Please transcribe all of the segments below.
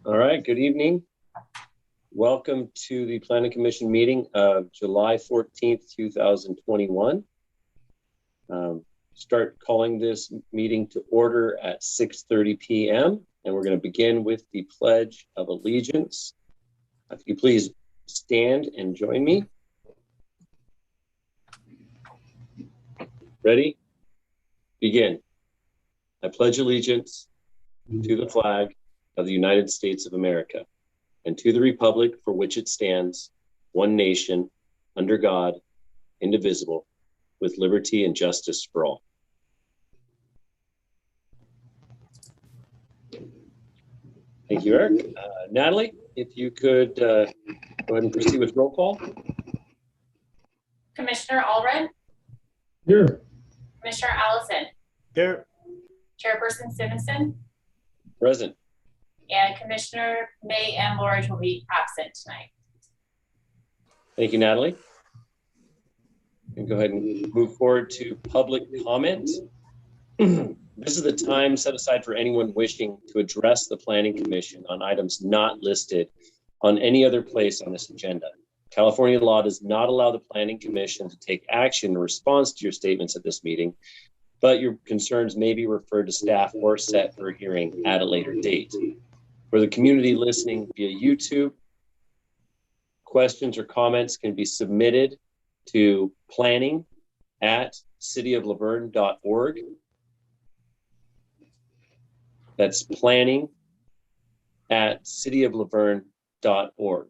All right, good evening. Welcome to the Planning Commission meeting of July 14th, 2021. Start calling this meeting to order at 6:30 p.m. and we're going to begin with the Pledge of Allegiance. If you please stand and join me. Ready? Begin. I pledge allegiance to the flag of the United States of America and to the republic for which it stands, one nation, under God, indivisible, with liberty and justice for all. Thank you, Eric. Natalie, if you could go ahead and proceed with roll call. Commissioner Allred? Here. Commissioner Allison? Here. Chairperson Simpson? Present. And Commissioner May and Lorge will be absent tonight. Thank you, Natalie. And go ahead and move forward to public comment. This is the time set aside for anyone wishing to address the Planning Commission on items not listed on any other place on this agenda. California law does not allow the Planning Commission to take action in response to your statements at this meeting, but your concerns may be referred to staff or set for a hearing at a later date. For the community listening via YouTube, questions or comments can be submitted to planning@cityoflaverne.org. That's planning@cityoflaverne.org.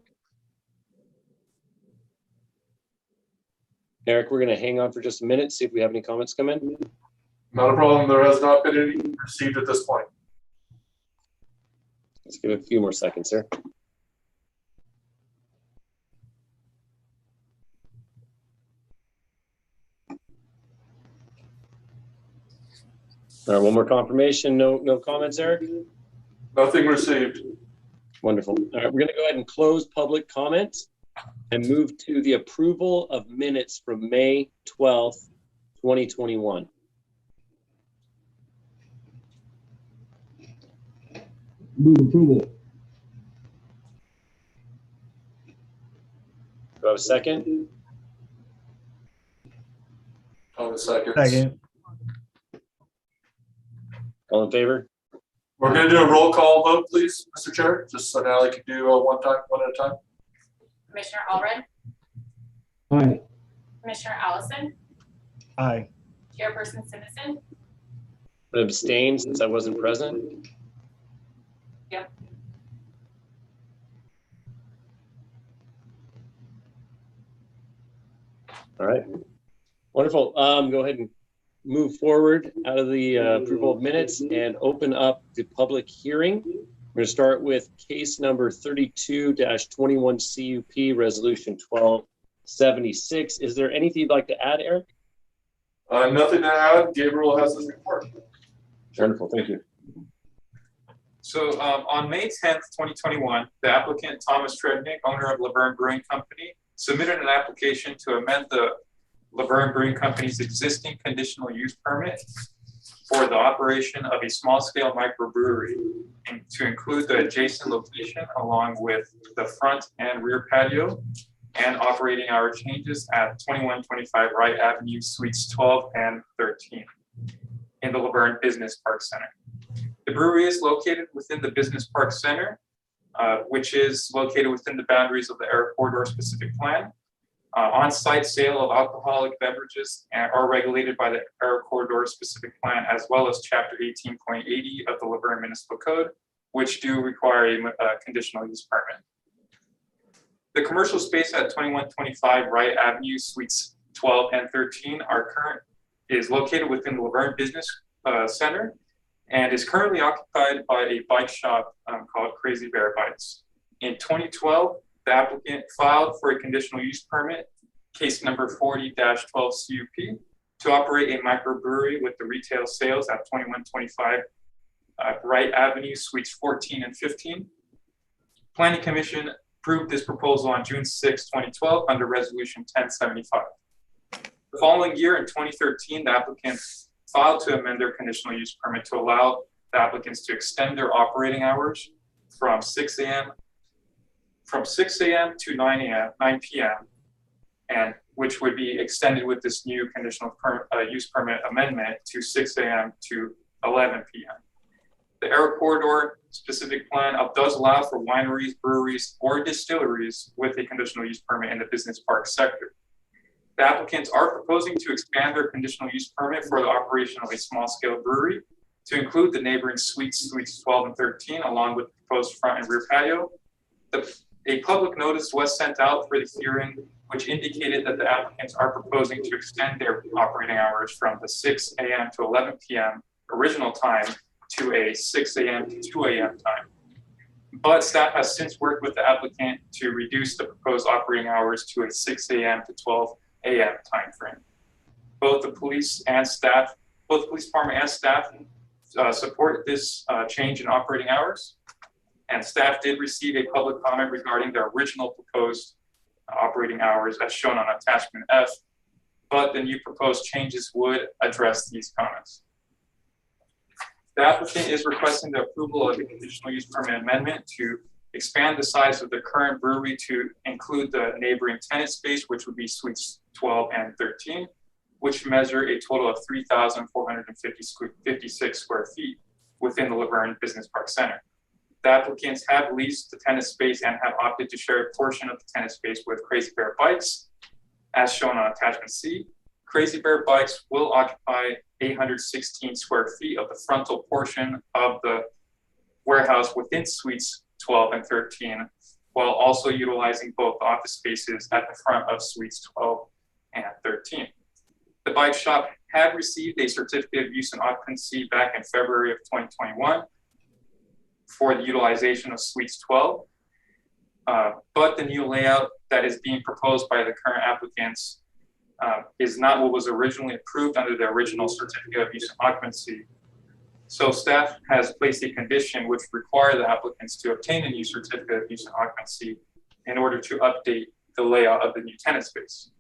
Eric, we're going to hang on for just a minute, see if we have any comments come in. Not a problem. There has not been any received at this point. Let's give it a few more seconds here. All right, one more confirmation. No comments, Eric? Nothing received. Wonderful. All right, we're going to go ahead and close public comment and move to the approval of minutes from May 12th, 2021. Move approval. Do I have a second? On a second. Second. All in favor? We're going to do a roll call vote, please, Mr. Chair, just so Natalie can do one at a time. Commissioner Allred? Aye. Commissioner Allison? Aye. Chairperson Simpson? I abstain since I wasn't present. Yep. All right. Wonderful. Go ahead and move forward out of the approval of minutes and open up the public hearing. We're going to start with case number 32-21 CUP resolution 1276. Is there anything you'd like to add, Eric? Nothing to add. Gabriel has his report. Wonderful. Thank you. So on May 10th, 2021, the applicant Thomas Trednick, owner of Laverne Brewing Company, submitted an application to amend the Laverne Brewing Company's existing conditional use permit for the operation of a small-scale microbrewery and to include the adjacent location along with the front and rear patio and operating hour changes at 2125 Wright Avenue, Suites 12 and 13 in the Laverne Business Park Center. The brewery is located within the Business Park Center, which is located within the boundaries of the Air Corridor Specific Plan. On-site sale of alcoholic beverages are regulated by the Air Corridor Specific Plan, as well as Chapter 18.80 of the Laverne Municipal Code, which do require a conditional use permit. The commercial space at 2125 Wright Avenue, Suites 12 and 13 is located within the Laverne Business Center and is currently occupied by a bike shop called Crazy Bear Bikes. In 2012, the applicant filed for a conditional use permit, case number 40-12 CUP, to operate a microbrewery with the retail sales at 2125 Wright Avenue, Suites 14 and 15. Planning Commission approved this proposal on June 6, 2012 under Resolution 1075. The following year, in 2013, the applicant filed to amend their conditional use permit to allow the applicants to extend their operating hours from 6 a.m. to 9 p.m. and which would be extended with this new conditional use permit amendment to 6 a.m. to 11 p.m. The Air Corridor specific plan does allow for wineries, breweries, or distilleries with a conditional use permit in the business park sector. The applicants are proposing to expand their conditional use permit for the operation of a small-scale brewery to include the neighboring suites 12 and 13, along with the proposed front and rear patio. A public notice was sent out for the hearing, which indicated that the applicants are proposing to extend their operating hours from the 6 a.m. to 11 p.m. original time to a 6 a.m. to 2 a.m. time. But staff has since worked with the applicant to reduce the proposed operating hours to a 6 a.m. to 12 a.m. timeframe. Both the police department and staff support this change in operating hours. And staff did receive a public comment regarding the original proposed operating hours as shown on attachment F, but the new proposed changes would address these comments. The applicant is requesting the approval of the conditional use permit amendment to expand the size of the current brewery to include the neighboring tenant space, which would be suites 12 and 13, which measure a total of 3,456 square feet within the Laverne Business Park Center. The applicants have leased the tenant space and have opted to share a portion of the tenant space with Crazy Bear Bikes, as shown on attachment C. Crazy Bear Bikes will occupy 816 square feet of the frontal portion of the warehouse within suites 12 and 13, while also utilizing both office spaces at the front of suites 12 and 13. The bike shop had received a certificate of use and occupancy back in February of 2021 for the utilization of suites 12, but the new layout that is being proposed by the current applicants is not what was originally approved under the original certificate of use and occupancy. So staff has placed a condition which require the applicants to obtain a new certificate of use and occupancy in order to update the layout of the new tenant space.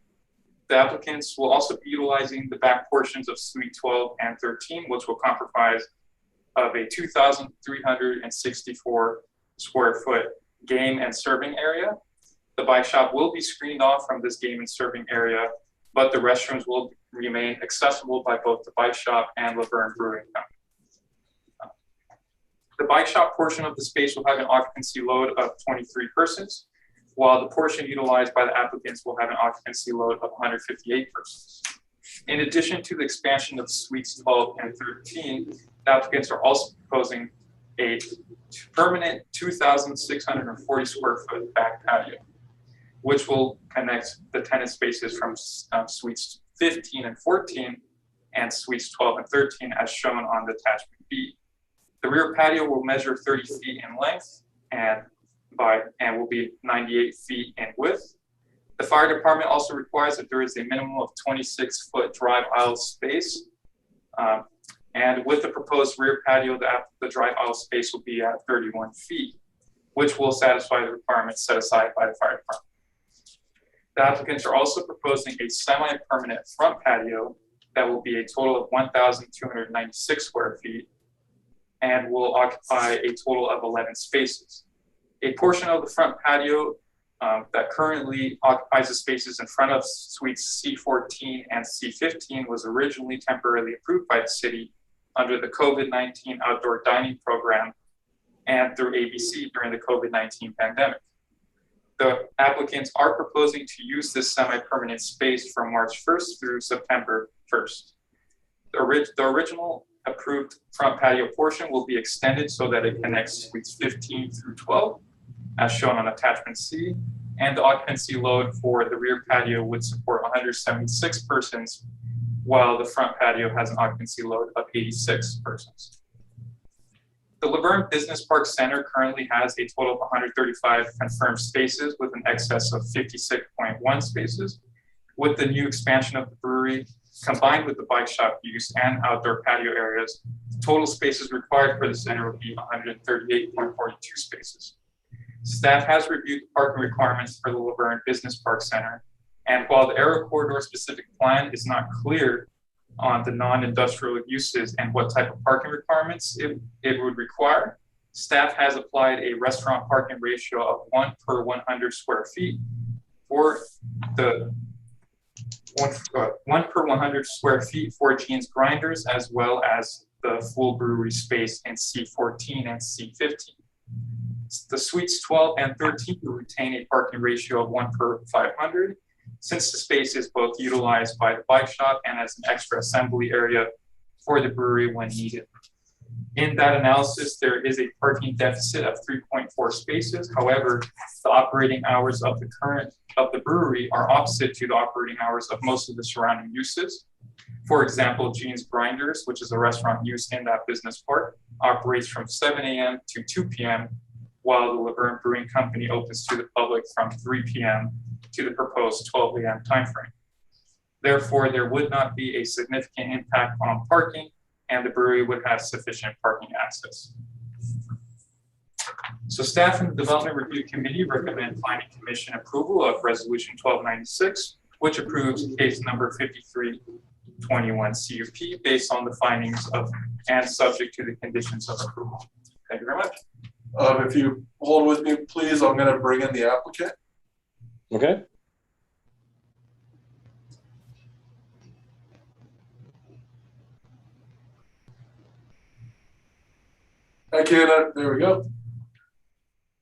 The applicants will also be utilizing the back portions of suite 12 and 13, which will comprise of a 2,364 square foot game and serving area. The bike shop will be screened off from this game and serving area, but the restrooms will remain accessible by both the bike shop and Laverne Brewing Company. The bike shop portion of the space will have an occupancy load of 23 persons, while the portion utilized by the applicants will have an occupancy load of 158 persons. In addition to the expansion of suites 12 and 13, the applicants are also proposing a permanent 2,640 square foot back patio, which will connect the tenant spaces from suites 15 and 14 and suites 12 and 13 as shown on the attachment B. The rear patio will measure 30 feet in length and will be 98 feet in width. The fire department also requires that there is a minimum of 26-foot drive aisle space. And with the proposed rear patio, the drive aisle space will be at 31 feet, which will satisfy the requirements set aside by the fire department. The applicants are also proposing a semi-permanent front patio that will be a total of 1,296 square feet and will occupy a total of 11 spaces. A portion of the front patio that currently occupies the spaces in front of suites C14 and C15 was originally temporarily approved by the city under the COVID-19 outdoor dining program and through ABC during the COVID-19 pandemic. The applicants are proposing to use this semi-permanent space from March 1st through September 1st. The original approved front patio portion will be extended so that it connects suites 15 through 12, as shown on attachment C, and the occupancy load for the rear patio would support 176 persons, while the front patio has an occupancy load of 86 persons. The Laverne Business Park Center currently has a total of 135 confirmed spaces with an excess of 56.1 spaces. With the new expansion of the brewery, combined with the bike shop use and outdoor patio areas, total spaces required for the center will be 138.42 spaces. Staff has reviewed the parking requirements for the Laverne Business Park Center, and while the Aero Corridor specific plan is not clear on the non-industrial uses and what type of parking requirements it would require, Staff has applied a restaurant parking ratio of 1 per 100 square feet for the 1 per 100 square feet for Gene's Grinders, as well as the full brewery space in C14 and C15. The suites 12 and 13 will retain a parking ratio of 1 per 500, since the space is both utilized by the bike shop and as an extra assembly area for the brewery when needed. In that analysis, there is a parking deficit of 3.4 spaces. However, the operating hours of the brewery are opposite to the operating hours of most of the surrounding uses. For example, Gene's Grinders, which is a restaurant used in that business park, operates from 7 a.m. to 2 p.m., while the Laverne Brewing Company opens to the public from 3 p.m. to the proposed 12 a.m. timeframe. Therefore, there would not be a significant impact on parking, and the brewery would have sufficient parking access. So staff and the Development Review Committee recommend planning commission approval of Resolution 1296, which approves case number 5321 CUP based on the findings of and subject to the conditions of approval. Thank you very much. If you hold with me, please, I'm going to bring in the applicant. Okay. Hi, Ken. There we go.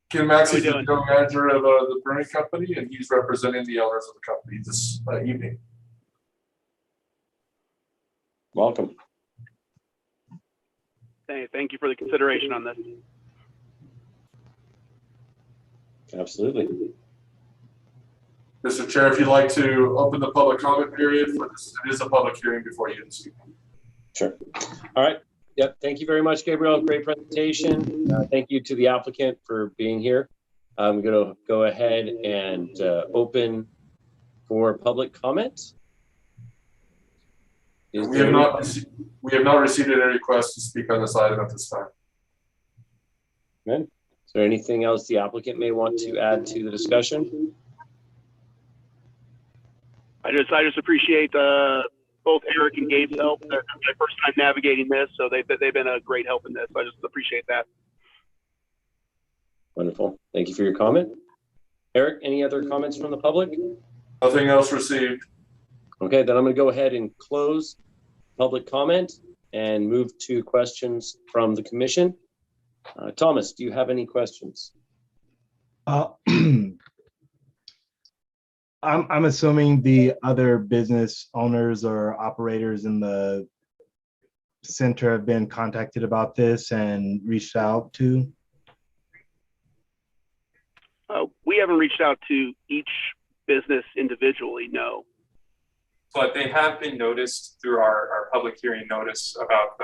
Ken Max is the general manager of the brewing company, and he's representing the owners of the company this evening. Welcome. Thank you for the consideration on this. Absolutely. Mr. Chair, if you'd like to open the public comment period for this, it is a public hearing before you this evening. Sure. All right. Yep. Thank you very much, Gabriel. Great presentation. Thank you to the applicant for being here. I'm going to go ahead and open for public comment. We have not received any requests to speak on this item at this time. Good. Is there anything else the applicant may want to add to the discussion? I just appreciate both Eric and Gabe's help. They're my first time navigating this, so they've been a great help in this. I just appreciate that. Wonderful. Thank you for your comment. Eric, any other comments from the public? Nothing else received. Okay, then I'm going to go ahead and close public comment and move to questions from the commission. Thomas, do you have any questions? I'm assuming the other business owners or operators in the center have been contacted about this and reached out to? We haven't reached out to each business individually, no. But they have been noticed through our public hearing notice about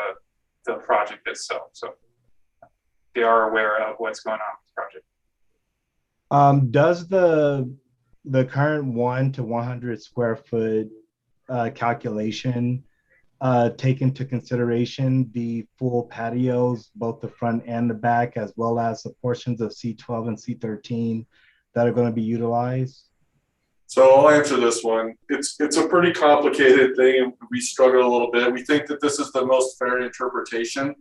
the project itself. So they are aware of what's going on with the project. Does the current 1 to 100 square foot calculation take into consideration the full patios, both the front and the back, as well as the portions of C12 and C13 that are going to be utilized? So I'll answer this one. It's a pretty complicated thing, and we struggle a little bit. We think that this is the most fair interpretation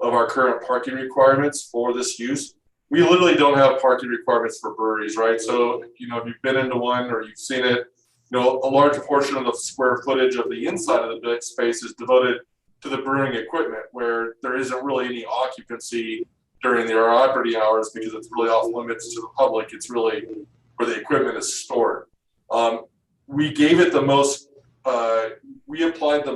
of our current parking requirements for this use. We literally don't have parking requirements for breweries, right? So, if you've been into one or you've seen it, a large portion of the square footage of the inside of the big space is devoted to the brewing equipment, where there isn't really any occupancy during their operating hours because it's really off limits to the public. It's really where the equipment is stored. We gave it the most, we applied the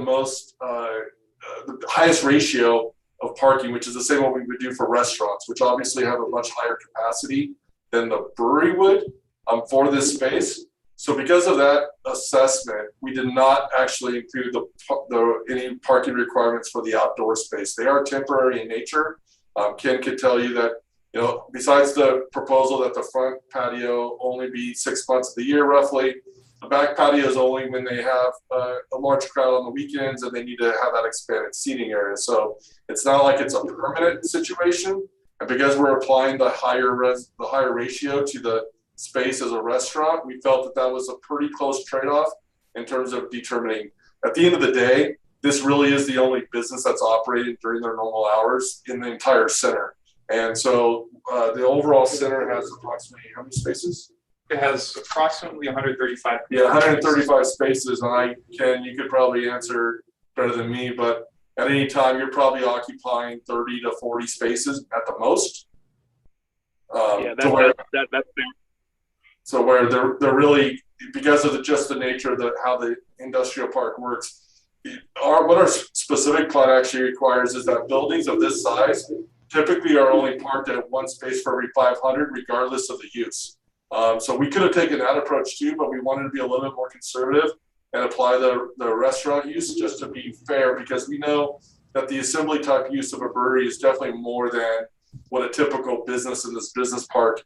highest ratio of parking, which is the same what we would do for restaurants, which obviously have a much higher capacity than the brewery would for this space. So because of that assessment, we did not actually include any parking requirements for the outdoor space. They are temporary in nature. Ken could tell you that, besides the proposal that the front patio only be 6 months of the year roughly, the back patio is only when they have a large crowd on the weekends and they need to have that expanded seating area. So it's not like it's a permanent situation. And because we're applying the higher ratio to the space as a restaurant, we felt that was a pretty close trade-off in terms of determining. At the end of the day, this really is the only business that's operating during their normal hours in the entire center. And so the overall center has approximately how many spaces? It has approximately 135. Yeah, 135 spaces, and you could probably answer better than me, but at any time, you're probably occupying 30 to 40 spaces at the most. Yeah, that's fair. So where they're really, because of just the nature of how the industrial park works, what our specific plan actually requires is that buildings of this size typically are only parked at one space for every 500, regardless of the use. So we could have taken that approach too, but we wanted to be a little bit more conservative and apply the restaurant use just to be fair, because we know that the assembly type use of a brewery is definitely more than what a typical business in this business park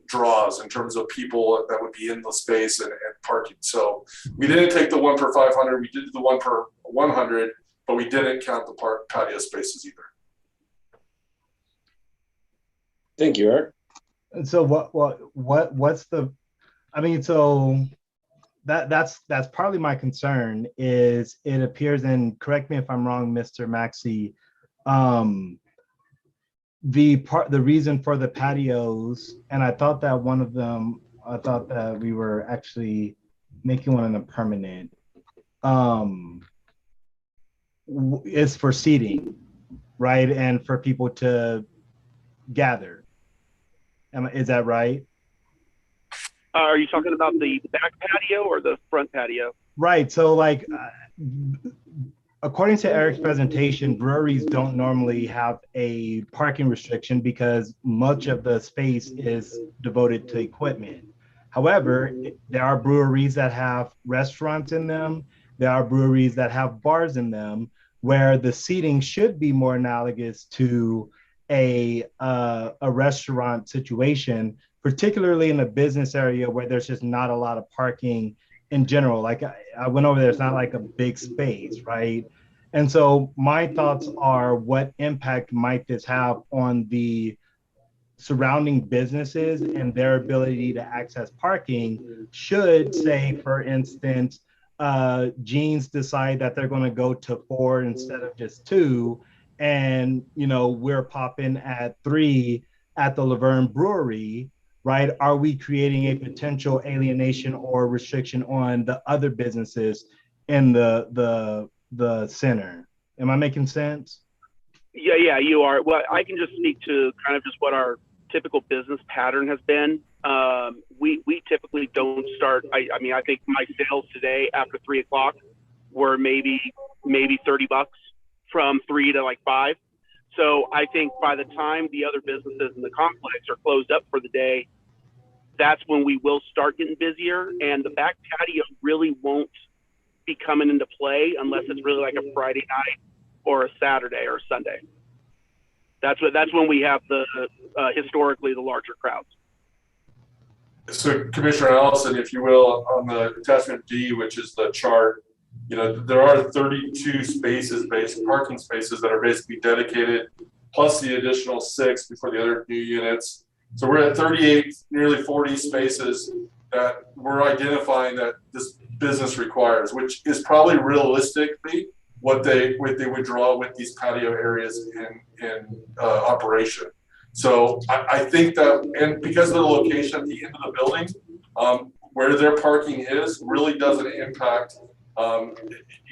draws in terms of people that would be in the space and parking. So we didn't take the 1 per 500, we did the 1 per 100, but we didn't count the patio spaces either. Thank you, Eric. And so what's the, I mean, so that's partly my concern is it appears, and correct me if I'm wrong, Mr. Maxey, the reason for the patios, and I thought that we were actually making one of them permanent, is for seating, right? And for people to gather. Is that right? Are you talking about the back patio or the front patio? Right. So like, according to Eric's presentation, breweries don't normally have a parking restriction because much of the space is devoted to equipment. However, there are breweries that have restaurants in them. There are breweries that have bars in them where the seating should be more analogous to a restaurant situation, particularly in a business area where there's just not a lot of parking in general. Like I went over there, it's not like a big space, right? And so my thoughts are, what impact might this have on the surrounding businesses and their ability to access parking should, say, for instance, Jeans decide that they're going to go to 4 instead of just 2, and we're popping at 3 at the Laverne Brewery, right? Are we creating a potential alienation or restriction on the other businesses in the center? Am I making sense? Yeah, you are. Well, I can just speak to kind of just what our typical business pattern has been. We typically don't start. I mean, I think my sales today after 3 o'clock were maybe $30 from 3 to like 5. So I think by the time the other businesses in the complex are closed up for the day, that's when we will start getting busier. And the back patio really won't be coming into play unless it's really like a Friday night or a Saturday or a Sunday. That's when we have the historically the larger crowds. So Commissioner Allison, if you will, on the attachment D, which is the chart, there are 32 parking spaces that are basically dedicated, plus the additional 6 before the other new units. So we're at 38, nearly 40 spaces that we're identifying that this business requires, which is probably realistically what they would draw with these patio areas in operation. So I think that, and because of the location at the end of the building, where their parking is really doesn't impact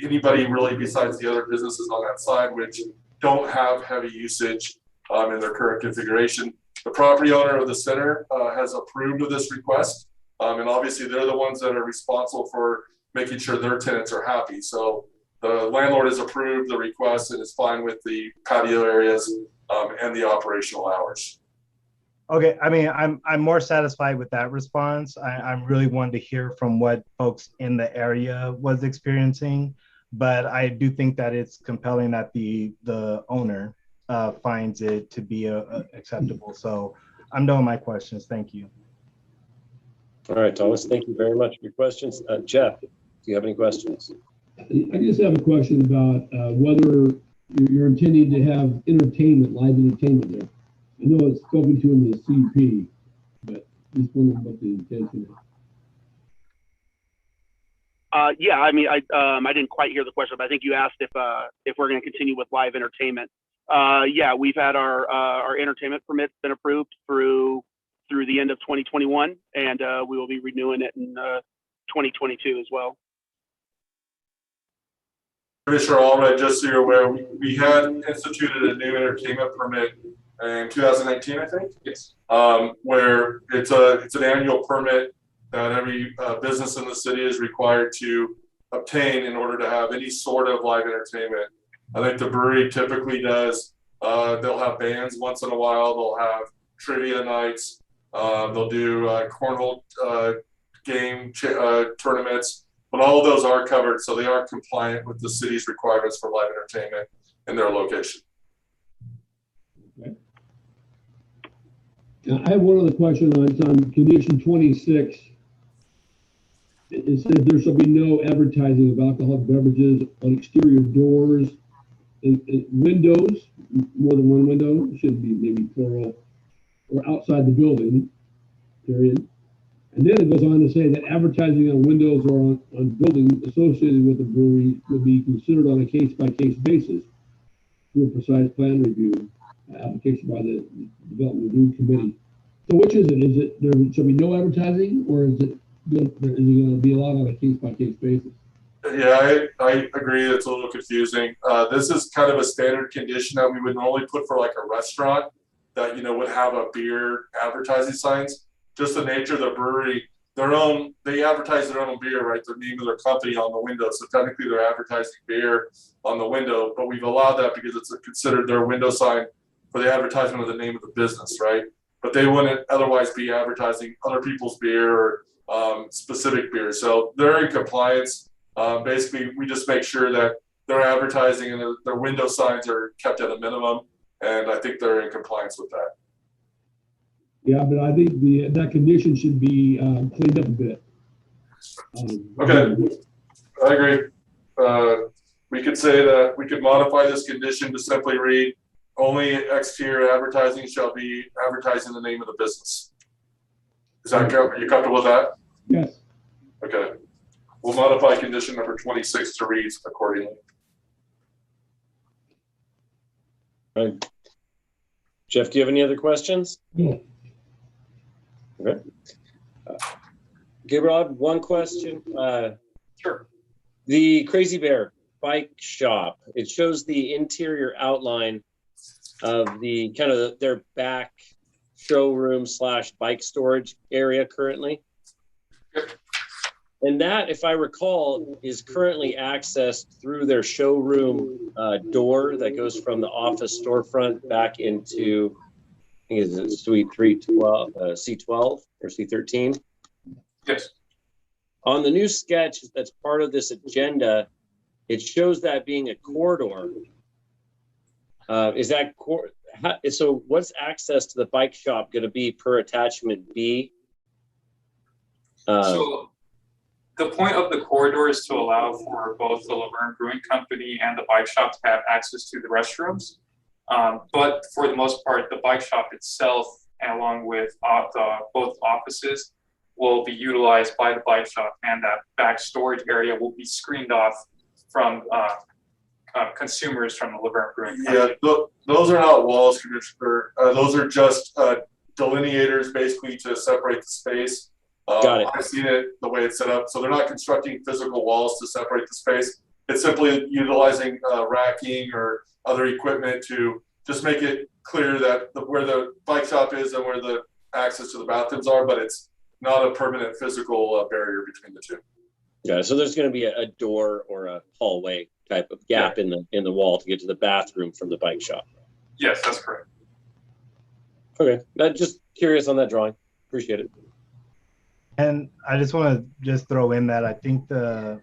anybody really besides the other businesses on that side, which don't have heavy usage in their current configuration. The property owner of the center has approved of this request, and obviously they're the ones that are responsible for making sure their tenants are happy. So the landlord has approved the request and is fine with the patio areas and the operational hours. Okay, I mean, I'm more satisfied with that response. I'm really wanting to hear from what folks in the area was experiencing, but I do think that it's compelling that the owner finds it to be acceptable. So I'm done with my questions. Thank you. All right, Thomas, thank you very much for your questions. Jeff, do you have any questions? I just have a question about whether you're intending to have live entertainment there. I know it's spoken to in the CP, but just wondering what the intention is. Yeah, I mean, I didn't quite hear the question, but I think you asked if we're going to continue with live entertainment. Yeah, we've had our entertainment permits been approved through the end of 2021, and we will be renewing it in 2022 as well. Commissioner Allred, just so you're aware, we had instituted a new entertainment permit in 2019, I think. Yes. Where it's an annual permit that every business in the city is required to obtain in order to have any sort of live entertainment. I think the brewery typically does. They'll have bands once in a while. They'll have trivia nights. They'll do cornhole game tournaments. But all of those are covered, so they are compliant with the city's requirements for live entertainment in their location. Okay. Now, I have one other question on condition 26. It says there shall be no advertising of alcoholic beverages on exterior doors and windows, more than one window, it should be maybe plural, or outside the building, period. And then it goes on to say that advertising on windows or on buildings associated with the brewery will be considered on a case-by-case basis through a precise plan review application by the Development Review Committee. So which is it? Is it there shall be no advertising, or is it going to be allowed on a case-by-case basis? Yeah, I agree. It's a little confusing. This is kind of a standard condition that we would normally put for like a restaurant that, you know, would have a beer advertising signs. Just the nature of the brewery, they advertise their own beer, right? The name of their company on the window. So technically they're advertising beer on the window, but we've allowed that because it's considered their window sign for the advertisement of the name of the business, right? But they wouldn't otherwise be advertising other people's beer or specific beer. So they're in compliance. Basically, we just make sure that their advertising and their window signs are kept at a minimum. And I think they're in compliance with that. Yeah, but I think that condition should be cleaned up a bit. Okay, I agree. We could say that we could modify this condition to simply read, only exterior advertising shall be advertising the name of the business. Is that, are you comfortable with that? Yes. Okay. We'll modify condition number 26 to read accordingly. Right. Jeff, do you have any other questions? No. Okay. Gabriel, one question. Sure. The Crazy Bear bike shop, it shows the interior outline of the kind of their back showroom / bike storage area currently. And that, if I recall, is currently accessed through their showroom door that goes from the office storefront back into, I think it's Suite 312, C12 or C13. Yes. On the new sketch that's part of this agenda, it shows that being a corridor. Is that so? What's access to the bike shop going to be per attachment B? So the point of the corridor is to allow for both the Laverne Brewing Company and the bike shop to have access to the restrooms. But for the most part, the bike shop itself, along with both offices, will be utilized by the bike shop, and that back storage area will be screened off from consumers from the Laverne Brewing Company. Yeah, those are not walls, Commissioner. Those are just delineators basically to separate the space. Got it. I've seen it the way it's set up. So they're not constructing physical walls to separate the space. It's simply utilizing racking or other equipment to just make it clear that where the bike shop is and where the access to the bathrooms are, but it's not a permanent physical barrier between the two. Yeah, so there's going to be a door or a hallway type of gap in the wall to get to the bathroom from the bike shop. Yes, that's correct. Okay, just curious on that drawing. Appreciate it. And I just want to just throw in that I think the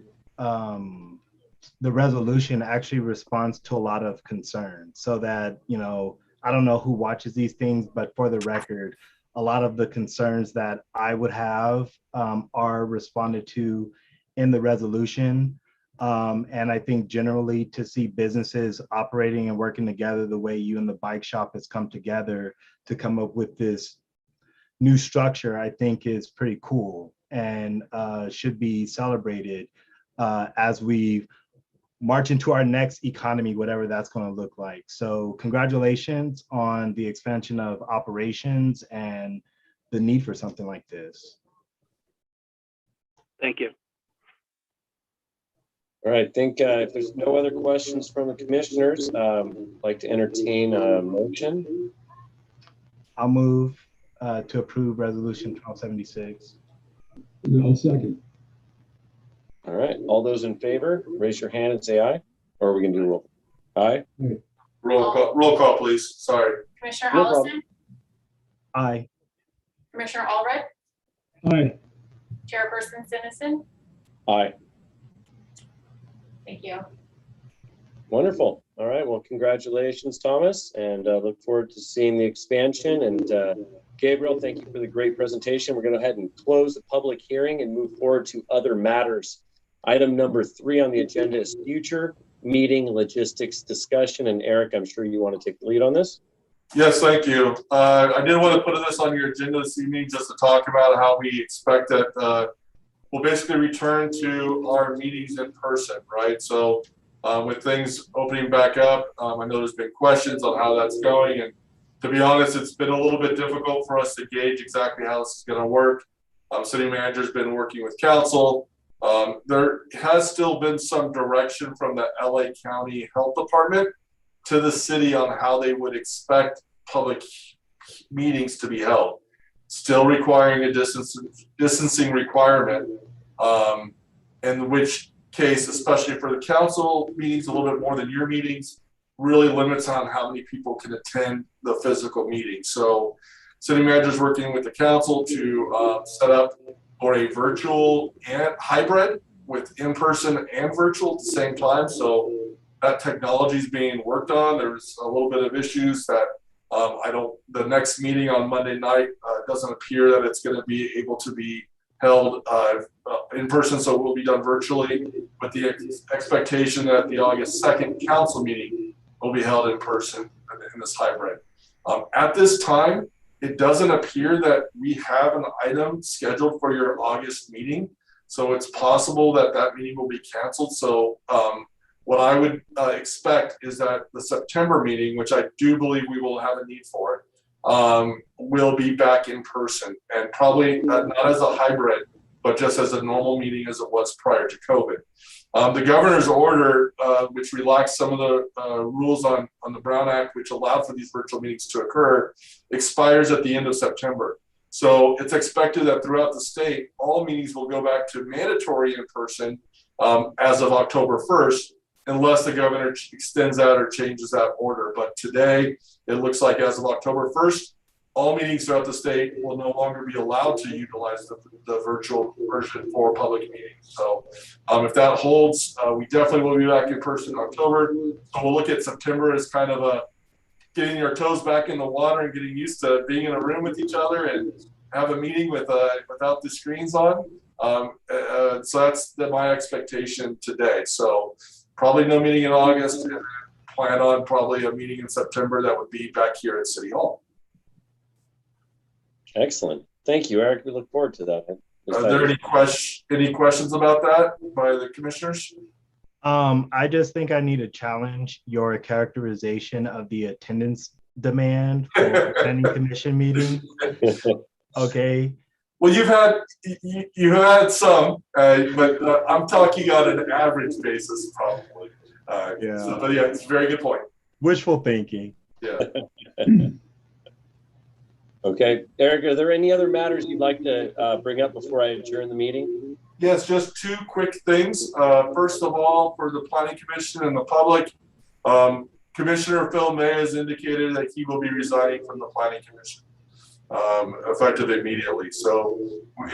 resolution actually responds to a lot of concern, so that, you know, I don't know who watches these things, but for the record, a lot of the concerns that I would have are responded to in the resolution. And I think generally to see businesses operating and working together the way you and the bike shop has come together to come up with this new structure, I think is pretty cool and should be celebrated as we march into our next economy, whatever that's going to look like. So congratulations on the expansion of operations and the need for something like this. Thank you. All right, I think if there's no other questions from the commissioners, I'd like to entertain a motion. I'll move to approve resolution 1276. And I'll second. All right, all those in favor, raise your hand and say aye, or are we gonna do roll? Aye? Roll call, please. Sorry. Commissioner No problem. Allison, Aye. Commissioner Allred, Aye. Chairperson Sinnison. Aye. Thank you. Wonderful. All right, well, congratulations, Thomas, and look forward to seeing the expansion. And Gabriel, thank you for the great presentation. We're going to go ahead and close the public hearing and move forward to other matters. Item number 3 on the agenda is future meeting logistics discussion. And Eric, I'm sure you want to take the lead on this. Yes, thank you. I did want to put this on your agenda this evening just to talk about how we expect that we'll basically return to our meetings in person, right? So with things opening back up, I know there's been questions on how that's going. And to be honest, it's been a little bit difficult for us to gauge exactly how this is going to work. City manager's been working with council. There has still been some direction from the LA County Health Department to the city on how they would expect public meetings to be held. Still requiring a distancing requirement, in which case, especially for the council meetings, a little bit more than your meetings, really limits on how many people can attend the physical meeting. So city manager is working with the council to set up for a virtual and hybrid with in-person and virtual at the same time. So that technology is being worked on. There's a little bit of issues that the next meeting on Monday night doesn't appear that it's going to be able to be held in person, so it will be done virtually, with the expectation that the August 2nd council meeting will be held in person in this hybrid. At this time, it doesn't appear that we have an item scheduled for your August meeting, so it's possible that that meeting will be canceled. So what I would expect is that the September meeting, which I do believe we will have a need for, will be back in person, and probably not as a hybrid, but just as a normal meeting as it was prior to COVID. The governor's order, which relaxed some of the rules on the Brown Act, which allowed for these virtual meetings to occur, expires at the end of September. So it's expected that throughout the state, all meetings will go back to mandatory in person as of October 1st, unless the governor extends that or changes that order. But today, it looks like as of October 1st, all meetings throughout the state will no longer be allowed to utilize the virtual version for public meetings. So if that holds, we definitely will be back in person in October. So we'll look at September as kind of a getting your toes back in the water and getting used to being in a room with each other and have a meeting without the screens on. So that's my expectation today. So probably no meeting in August, and plan on probably a meeting in September that would be back here at City Hall. Excellent. Thank you, Eric. We look forward to that. Are there any questions about that by the commissioners? I just think I need to challenge your characterization of the attendance demand for attending commission meetings. Okay. Well, you had some, but I'm talking on an average basis, probably. Yeah. So, but yeah, it's a very good point. Wishful thinking. Yeah. Okay, Eric, are there any other matters you'd like to bring up before I adjourn the meeting? Yes, just two quick things. First of all, for the Planning Commission and the public, Commissioner Phil May has indicated that he will be resigning from the Planning Commission, effective immediately. So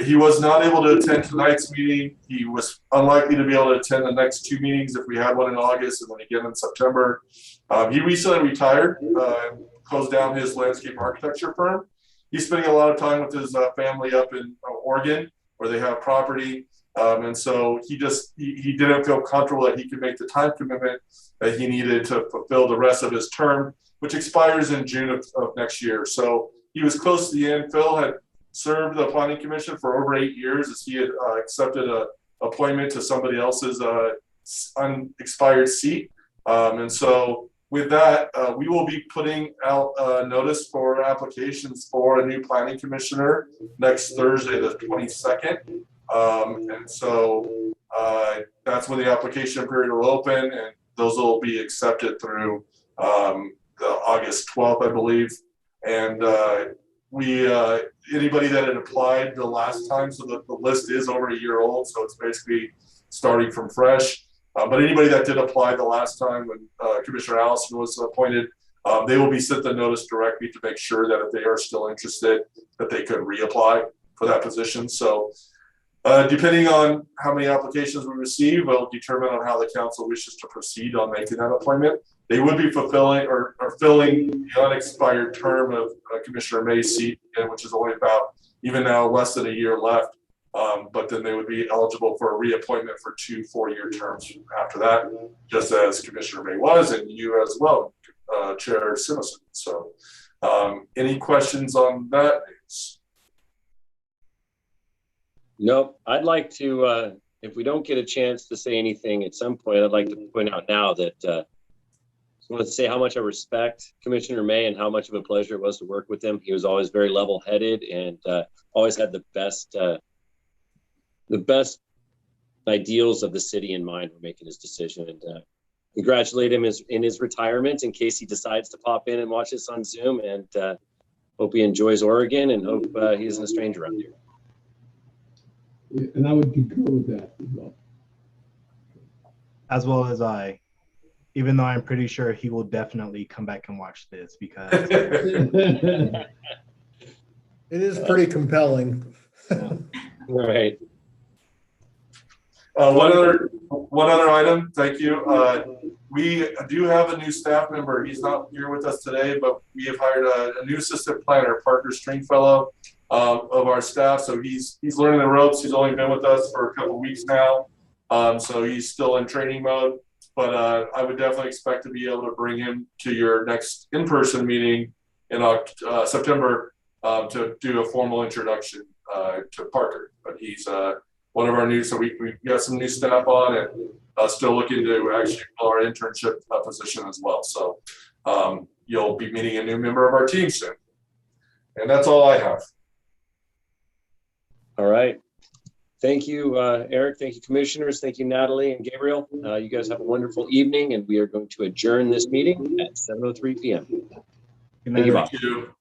he was not able to attend tonight's meeting. He was unlikely to be able to attend the next two meetings if we had one in August and then again in September. He recently retired, closed down his landscape architecture firm. He's spending a lot of time with his family up in Oregon, where they have property. And so he didn't feel comfortable that he could make the time commitment that he needed to fulfill the rest of his term, which expires in June of next year. So he was close to the end. Phil had served the Planning Commission for over 8 years, as he had accepted a appointment to somebody else's unexpired seat. And so with that, we will be putting out a notice for applications for a new planning commissioner next Thursday, the 22nd. And so that's when the application period will open, and those will be accepted through the August 12th, I believe. And anybody that had applied the last time, so the list is over a year old, so it's basically starting from fresh. But anybody that did apply the last time when Commissioner Allison was appointed, they will be sent the notice directly to make sure that if they are still interested, that they could reapply for that position. So depending on how many applications we receive, will determine on how the council wishes to proceed on making that appointment. They would be fulfilling or filling the unexpired term of Commissioner May's seat, which is only about, even now, less than a year left. But then they would be eligible for a reappointment for 2 4-year terms after that, just as Commissioner May was, and you as well, Chair Simison. So any questions on that? Nope. I'd like to, if we don't get a chance to say anything at some point, I'd like to point out now that I want to say how much I respect Commissioner May and how much of a pleasure it was to work with him. He was always very level-headed and always had the best ideals of the city in mind when making his decision. And congratulate him in his retirement in case he decides to pop in and watch this on Zoom. And hope he enjoys Oregon and hope he isn't a stranger around here. Yeah, and I would concur with that as well. As well as I, even though I'm pretty sure he will definitely come back and watch this because It is pretty compelling. Right. One other item, thank you. We do have a new staff member. He's not here with us today, but we have hired a new assistant planner, Parker Stringfellow, of our staff. So he's learning the ropes. He's only been with us for a couple of weeks now. So he's still in training mode, but I would definitely expect to be able to bring him to your next in-person meeting in September to do a formal introduction to Parker. But he's one of our new, so we got some new staff on and still looking to actually fill our internship position as well. So you'll be meeting a new member of our team soon. And that's all I have. All right. Thank you, Eric. Thank you, commissioners. Thank you, Natalie and Gabriel. You guys have a wonderful evening, and we are going to adjourn this meeting at 7:03 p.m. Good Thank you, night. Bob. Thank you.